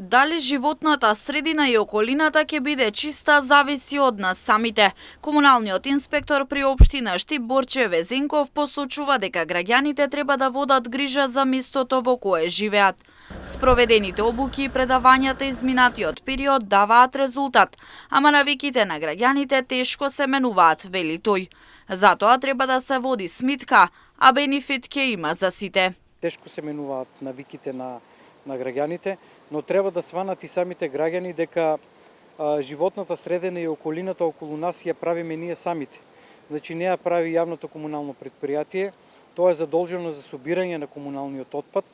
Дали животната средина и околината ќе биде чиста зависи од нас самите. Комуналниот инспектор при општина Штип Борче Везенков посочува дека граѓаните треба да водат грижа за местото во кое живеат. Спроведените обуки и предавањата изминатиот период даваат резултат, ама навиките на граѓаните тешко се менуваат, вели тој. Затоа треба да се води смитка, а бенефит ќе има за сите. Тешко се менуваат навиките на граѓаните, но треба да сванат и самите граѓани дека животната средина и околината околу нас ја правиме ние самите. Значи не ја прави јавното комунално предпријатие, тоа е задолжено за собирање на комуналниот отпад,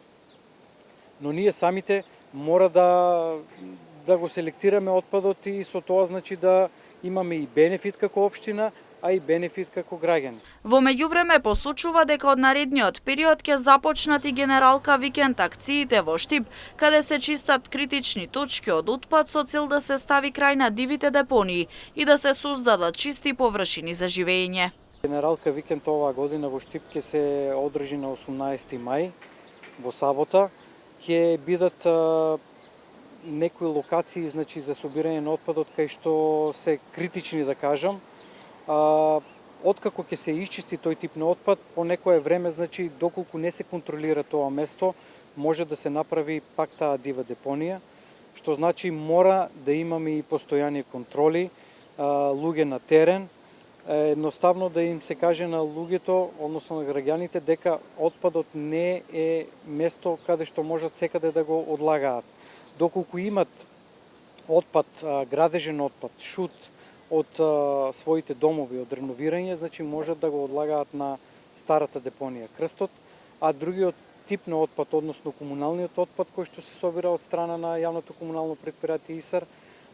но ние самите мора да го селектираме отпадот и со тоа значи да имаме и бенефит како општина, а и бенефит како граѓани. Во меѓувреме посочува дека од наредниот период ќе започнат и генералка викенд акциите во Штип, каде се чистат критични точки од отпад со цел да се стави крај на дивите депонии и да се создадат чисти површини за живење. Генералка викенд оваа година во Штип ќе се одржи на 18 мај во сабота. Ќе бидат некои локации значи за собирање на отпадот кај што се критични да кажам. Откако ќе се исчисти тој тип на отпад, по некое време, значи, доколку не се контролира тоа место, може да се направи пак таа дива депонија, што значи мора да имаме и постојани контроли, луѓе на терен, едноставно да им се каже на луѓето, односно на граѓаните, дека отпадот не е место каде што можат секаде да го одлагаат. Доколку имат отпад, градежен отпад, шут, од своите домови, од реновирање, значи можат да го одлагаат на старата депонија Крстот, а другиот тип на отпад, односно комуналниот отпад, кој што се собира од страна на јавното комунално предпријатие ИСАР,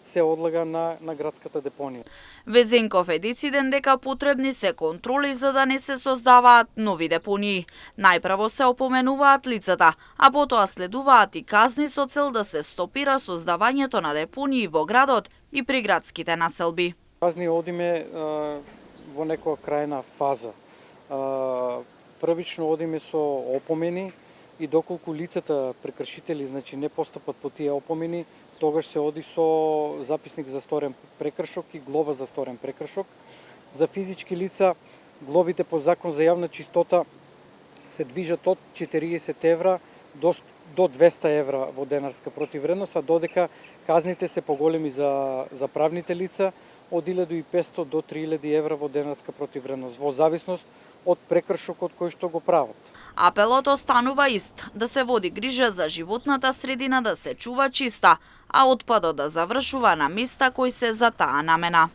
се одлага на градската депонија. Везенков е дециден дека потребни се контроли за да не се создаваат нови депонии. Најпрво се опоменуваат лицата, а потоа следуваат и казни со цел да се стопира создавањето на депонии во градот и при градските населби. Казни одиме во некоја крајна фаза. Првично одиме со опомени и доколку лицата прекршители значи не постапат по тие опомени, тогаш се оди со записник за сторен прекршок и глоба за сторен прекршок. За физички лица глобите по закон за јавна чистота се движат од 40 евра до 200 евра во денарска противвредност, а додека казните се поголеми за правните лица од 1500 до 3000 евра во денарска противвредност, во зависност од прекршокот кој што го прават. Апелот останува ист, да се води грижа за животната средина да се чува чиста, а отпадот да завршува на места кои се за таа намена.